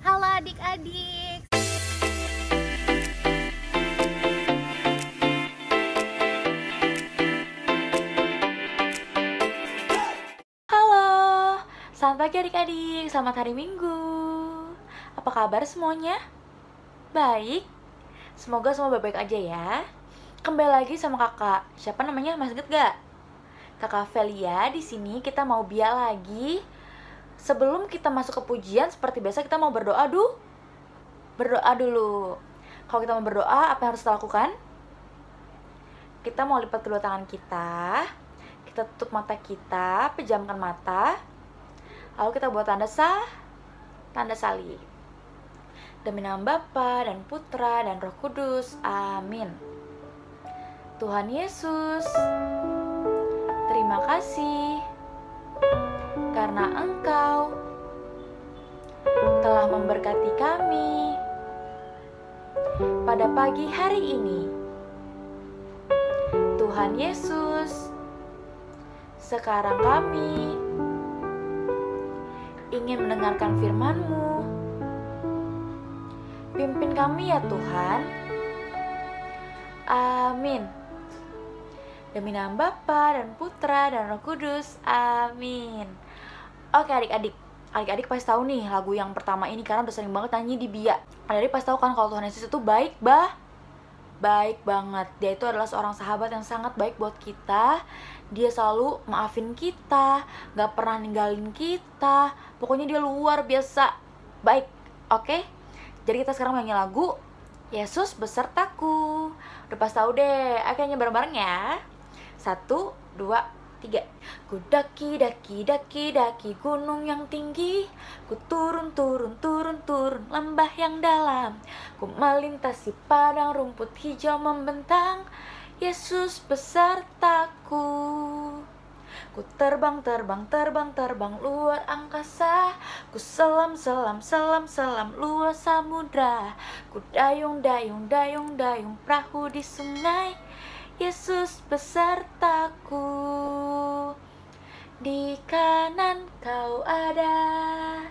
Halo adik-adik. Halo, selamat pagi adik-adik, selamat hari Minggu. Apa kabar semuanya? Baik, semoga semua baik-baik aja ya. Kembali lagi sama kakak, siapa namanya? Masih inget gak? Kakak Velia. Di sini kita mau biar lagi. Sebelum kita masuk ke pujian, seperti biasa kita mau berdoa dulu. Kalau kita mau berdoa, apa yang harus kita lakukan? Kita mau lipat kedua tangan kita tutup mata kita, pejamkan mata. Lalu kita buat tanda salib. Demi nama Bapa dan Putra dan Roh Kudus. Amin. Tuhan Yesus, terima kasih karena Engkau telah memberkati kami pada pagi hari ini. Tuhan Yesus, sekarang kami ingin mendengarkan firman-Mu. Pimpin kami ya Tuhan. Amin. Demi nama Bapa dan Putra dan Roh Kudus. Amin. Oke adik-adik pasti tahu nih lagu yang pertama ini karena udah sering banget nyanyi di Bia. Adik-adik pasti tahu kan kalau Tuhan Yesus itu baik banget. Dia itu adalah seorang sahabat yang sangat baik buat kita. Dia selalu maafin kita, gak pernah ninggalin kita. Pokoknya dia luar biasa baik. Oke? Jadi kita sekarang nyanyi lagu Yesus besertaku. Udah pas tahu deh. Ayo nyanyi bareng-bareng ya. 1, 2, 3. Ku daki gunung yang tinggi. Ku turun lembah yang dalam. Ku melintasi padang rumput hijau membentang. Yesus besertaku. Ku terbang luar angkasa. Ku selam luar samudra. Ku dayung perahu di sungai. Yesus besertaku. Di kanan kau ada,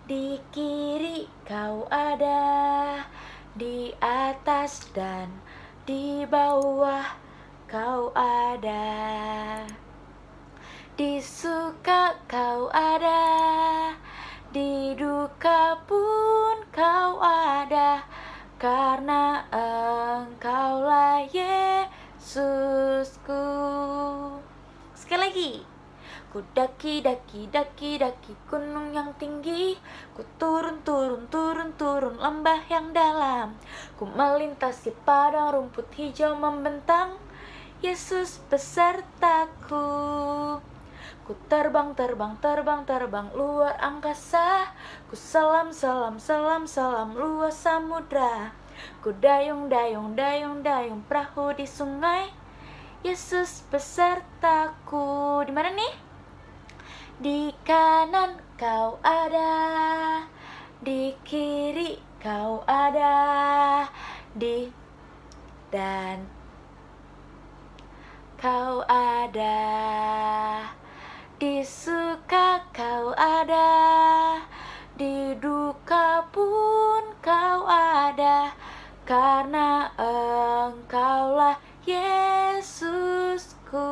di kiri kau ada, di atas dan di bawah kau ada. Di suka kau ada, di duka pun kau ada, karena Engkaulah Yesusku. Sekali lagi. Ku daki gunung yang tinggi. Ku turun lembah yang dalam. Ku melintasi padang rumput hijau membentang. Yesus besertaku. Ku terbang luar angkasa. Ku selam luar samudra. Ku dayung perahu di sungai. Yesus besertaku. Di mana nih? Di kanan kau ada, di kiri kau ada, dan kau ada. Di suka kau ada, di duka pun kau ada, karena Engkaulah Yesusku.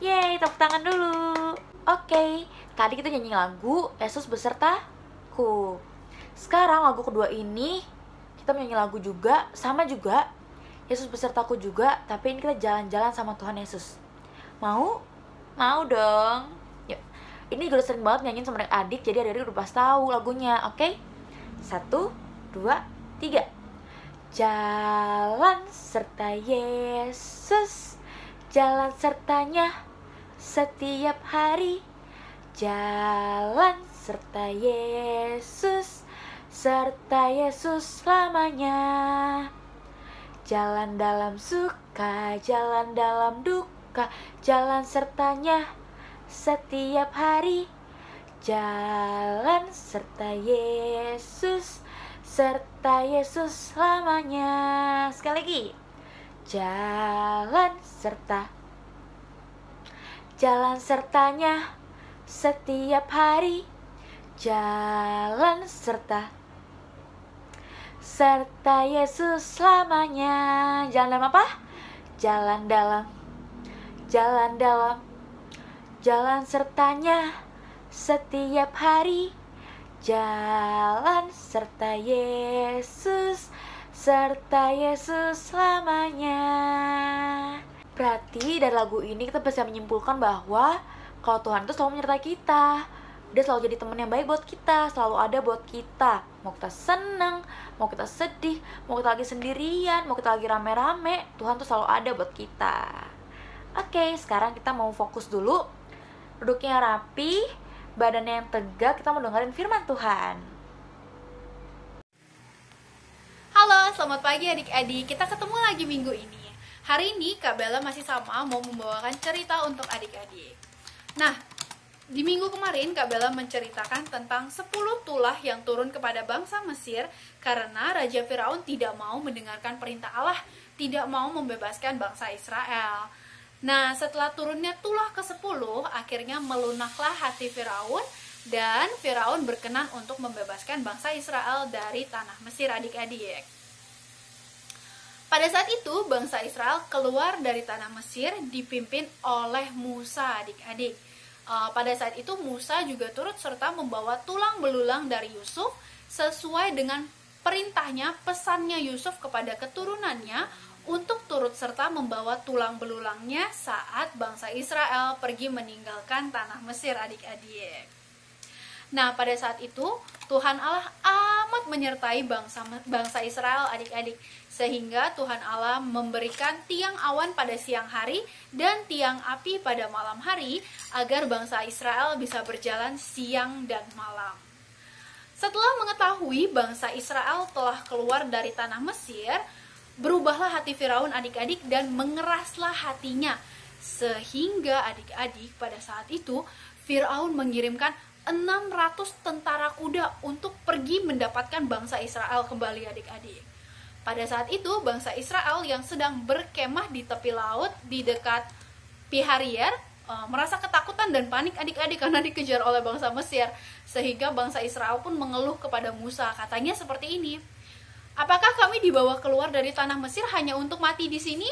Yeay, tepuk tangan dulu. Oke, tadi kita nyanyi lagu Yesus besertaku. Sekarang lagu kedua ini kita menyanyi lagu juga, sama juga Yesus besertaku juga, tapi ini kita jalan-jalan sama Tuhan Yesus. Mau? Mau dong. Yuk. Ini juga sering banget nyanyiin sama adik, jadi adik-adik udah pas tahu lagunya. Oke? 1, 2, 3. Jalan serta Yesus, jalan sertanya setiap hari. Jalan serta Yesus, serta Yesus selamanya. Jalan dalam suka, jalan dalam duka, jalan sertanya setiap hari. Jalan serta Yesus, serta Yesus selamanya. Sekali lagi. Jalan sertanya setiap hari. jalan serta Yesus selamanya. Jalan dalam apa? Jalan dalam jalan sertanya setiap hari. Jalan serta Yesus selamanya. Berarti dari lagu ini kita bisa menyimpulkan bahwa kalau Tuhan itu selalu menyertai kita. Dia selalu jadi teman yang baik buat kita, selalu ada buat kita. Mau kita seneng, mau kita sedih, mau kita lagi sendirian, mau kita lagi rame-rame, Tuhan tuh selalu ada buat kita. Oke, sekarang kita mau fokus dulu. Duduknya rapi, badannya yang tegak, kita mau dengerin firman Tuhan. Halo, selamat pagi adik-adik. Kita ketemu lagi minggu ini. Hari ini Kak Bella masih sama mau membawakan cerita untuk adik-adik. Nah, di minggu kemarin Kak Bella menceritakan tentang 10 tulah yang turun kepada bangsa Mesir karena Raja Firaun tidak mau mendengarkan perintah Allah, tidak mau membebaskan bangsa Israel. Nah, setelah turunnya tulah ke-10, akhirnya melunaklah hati Firaun dan Firaun berkenan untuk membebaskan bangsa Israel dari tanah Mesir adik-adik. Pada saat itu, bangsa Israel keluar dari tanah Mesir dipimpin oleh Musa adik-adik. Pada saat itu Musa juga turut serta membawa tulang belulang dari Yusuf sesuai dengan perintahnya, pesannya Yusuf kepada keturunannya untuk turut serta membawa tulang belulangnya saat bangsa Israel pergi meninggalkan tanah Mesir adik-adik. Nah, pada saat itu Tuhan Allah amat menyertai bangsa Israel adik-adik, sehingga Tuhan Allah memberikan tiang awan pada siang hari dan tiang api pada malam hari agar bangsa Israel bisa berjalan siang dan malam. Setelah mengetahui bangsa Israel telah keluar dari tanah Mesir, berubahlah hati Firaun adik-adik dan mengeraslah hatinya, sehingga adik-adik pada saat itu Firaun mengirimkan 600 tentara kuda untuk pergi mendapatkan bangsa Israel kembali adik-adik. Pada saat itu bangsa Israel yang sedang berkemah di tepi laut di dekat Pihahirot merasa ketakutan dan panik adik-adik karena dikejar oleh bangsa Mesir, sehingga bangsa Israel pun mengeluh kepada Musa. Katanya seperti ini, "Apakah kami dibawa keluar dari tanah Mesir hanya untuk mati di sini?"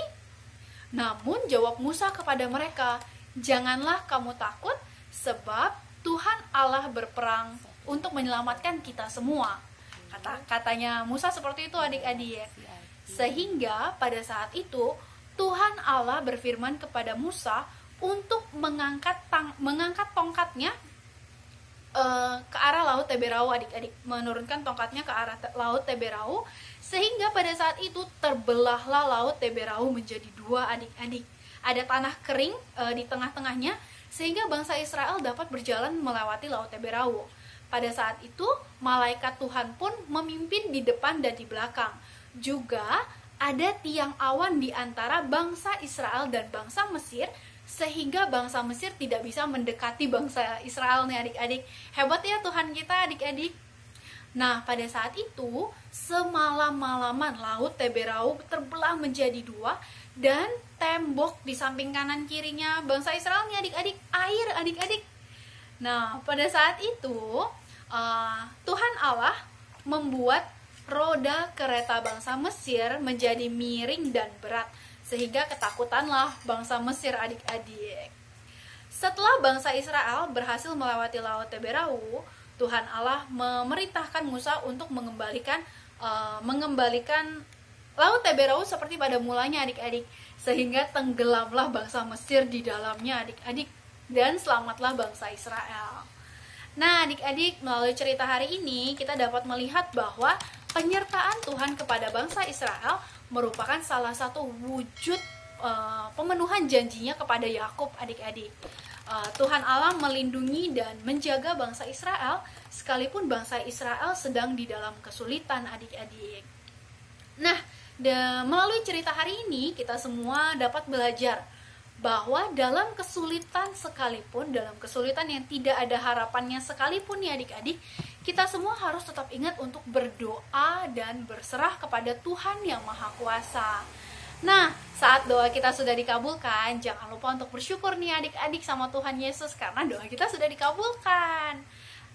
Namun jawab Musa kepada mereka, "Janganlah kamu takut, sebab Tuhan Allah berperang untuk menyelamatkan kita semua." Katanya Musa seperti itu adik-adik. Sehingga pada saat itu Tuhan Allah berfirman kepada Musa untuk mengangkat tongkatnya ke arah laut Teberau adik-adik, menurunkan tongkatnya ke arah laut Teberau, sehingga pada saat itu terbelahlah laut Teberau menjadi dua adik-adik. Ada tanah kering di tengah-tengahnya, sehingga bangsa Israel dapat berjalan melewati laut Teberau. Pada saat itu malaikat Tuhan pun memimpin di depan dan di belakang. Juga ada tiang awan di antara bangsa Israel dan bangsa Mesir, sehingga bangsa Mesir tidak bisa mendekati bangsa Israel nih adik-adik. Hebat ya Tuhan kita adik-adik. Nah, pada saat itu semalam-malaman laut Teberau terbelah menjadi dua, dan tembok di samping kanan kirinya bangsa Israel nih adik-adik air adik-adik. Nah, pada saat itu Tuhan Allah membuat roda kereta bangsa Mesir menjadi miring dan berat, sehingga ketakutanlah bangsa Mesir adik-adik. Setelah bangsa Israel berhasil melewati laut Teberau, Tuhan Allah memerintahkan Musa untuk mengembalikan laut Teberau seperti pada mulanya adik-adik, sehingga tenggelamlah bangsa Mesir di dalamnya adik-adik, dan selamatlah bangsa Israel. Nah adik-adik, melalui cerita hari ini kita dapat melihat bahwa penyertaan Tuhan kepada bangsa Israel merupakan salah satu wujud pemenuhan janjinya kepada Yakub adik-adik. Tuhan Allah melindungi dan menjaga bangsa Israel sekalipun bangsa Israel sedang di dalam kesulitan adik-adik. Nah, melalui cerita hari ini kita semua dapat belajar bahwa dalam kesulitan sekalipun, dalam kesulitan yang tidak ada harapannya sekalipun ya adik-adik, kita semua harus tetap ingat untuk berdoa dan berserah kepada Tuhan yang Maha Kuasa. Nah, saat doa kita sudah dikabulkan, jangan lupa untuk bersyukur nih adik-adik sama Tuhan Yesus, karena doa kita sudah dikabulkan.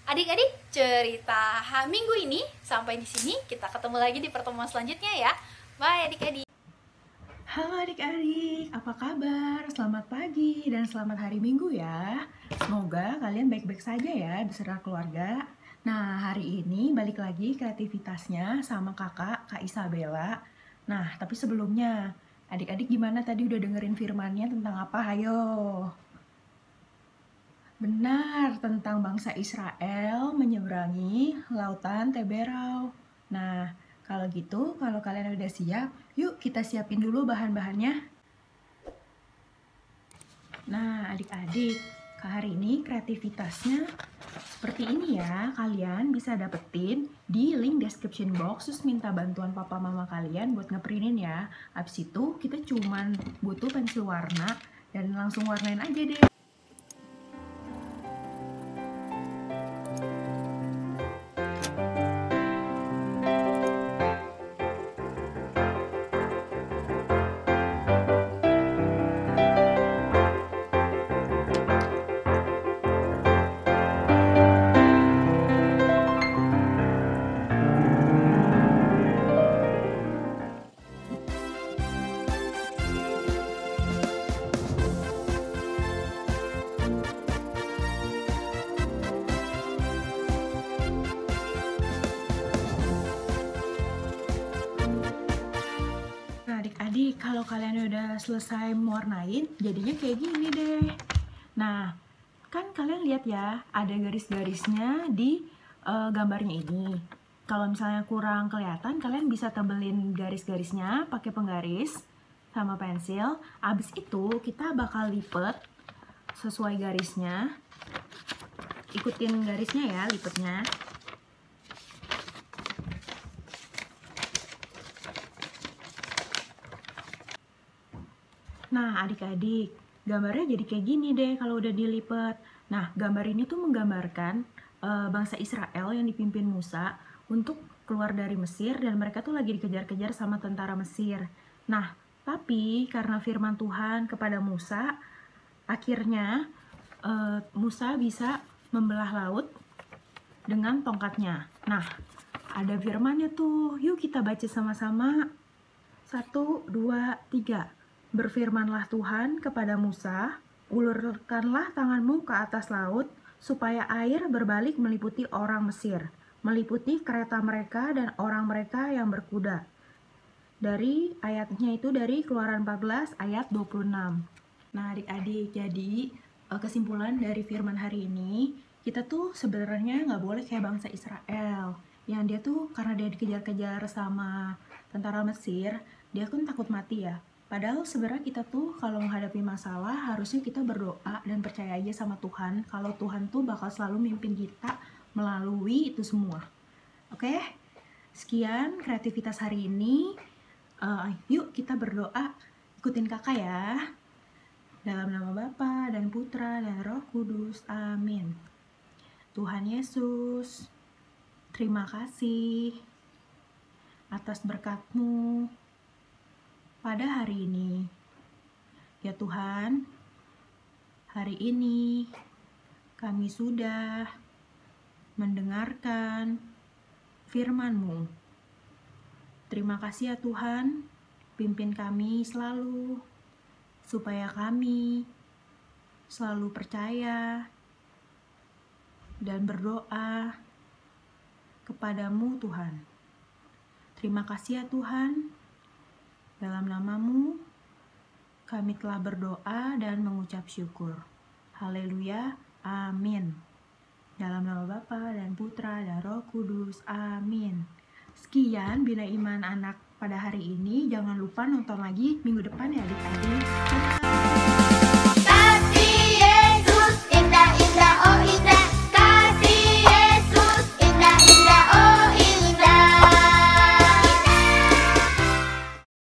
Adik-adik, cerita minggu ini sampai di sini. Kita ketemu lagi di pertemuan selanjutnya ya. Bye adik-adik. Halo adik-adik, apa kabar? Selamat pagi dan selamat hari Minggu ya. Semoga kalian baik-baik saja ya beserta keluarga. Nah, hari ini balik lagi kreativitasnya sama Kak Isabella. Nah, tapi sebelumnya, adik-adik gimana tadi udah dengerin firmannya tentang apa? Hayo. Benar, tentang bangsa Israel menyeberangi lautan Teberau. Nah, kalau gitu, kalau kalian udah siap, yuk kita siapin dulu bahan-bahannya. Nah, adik-adik, hari ini kreativitasnya seperti ini ya. Kalian bisa dapetin di link description box, terus minta bantuan papa mama kalian buat ngeprintin ya. Abis itu kita cuman butuh pensil warna dan langsung warnain aja deh. Adik-adik, kalau kalian udah selesai mewarnain, jadinya kayak gini deh. Nah, kan kalian lihat ya, ada garis-garisnya di gambarnya ini. Kalau misalnya kurang kelihatan, kalian bisa tebelin garis-garisnya pakai penggaris sama pensil. Abis itu, kita bakal lipet sesuai garisnya. Ikutin garisnya ya, lipetnya. Nah, adik-adik, gambarnya jadi kayak gini deh kalau udah dilipet. Nah, gambar ini tuh menggambarkan bangsa Israel yang dipimpin Musa untuk keluar dari Mesir, dan mereka tuh lagi dikejar-kejar sama tentara Mesir. Nah, tapi karena firman Tuhan kepada Musa, akhirnya Musa bisa membelah laut dengan tongkatnya. Nah, ada firmannya tuh. Yuk kita baca sama-sama. 1, 2, 3. Berfirmanlah Tuhan kepada Musa, ulurkanlah tanganmu ke atas laut, supaya air berbalik meliputi orang Mesir, meliputi kereta mereka dan orang mereka yang berkuda. Dari ayatnya itu dari Keluaran 14 ayat 26. Nah adik-adik, jadi kesimpulan dari firman hari ini, kita tuh sebenarnya nggak boleh kayak bangsa Israel, yang dia tuh karena dia dikejar-kejar sama tentara Mesir, dia kan takut mati ya. Padahal sebenarnya kita tuh kalau menghadapi masalah harusnya kita berdoa dan percaya aja sama Tuhan kalau Tuhan tuh bakal selalu mimpin kita melalui itu semua. Oke? Sekian kreativitas hari ini. Yuk kita berdoa, ikutin kakak ya. Dalam nama Bapa dan Putra dan Roh Kudus. Amin. Tuhan Yesus, terima kasih atas berkat-Mu pada hari ini. Ya Tuhan, hari ini kami sudah mendengarkan firman-Mu. Terima kasih ya Tuhan, pimpin kami selalu, supaya kami selalu percaya dan berdoa kepadamu Tuhan. Terima kasih ya Tuhan, dalam nama-Mu kami telah berdoa dan mengucap syukur. Haleluya, amin. Dalam nama Bapa dan Putra dan Roh Kudus, amin. Sekian Bina Iman Anak pada hari ini. Jangan lupa nonton lagi minggu depan ya adik-adik.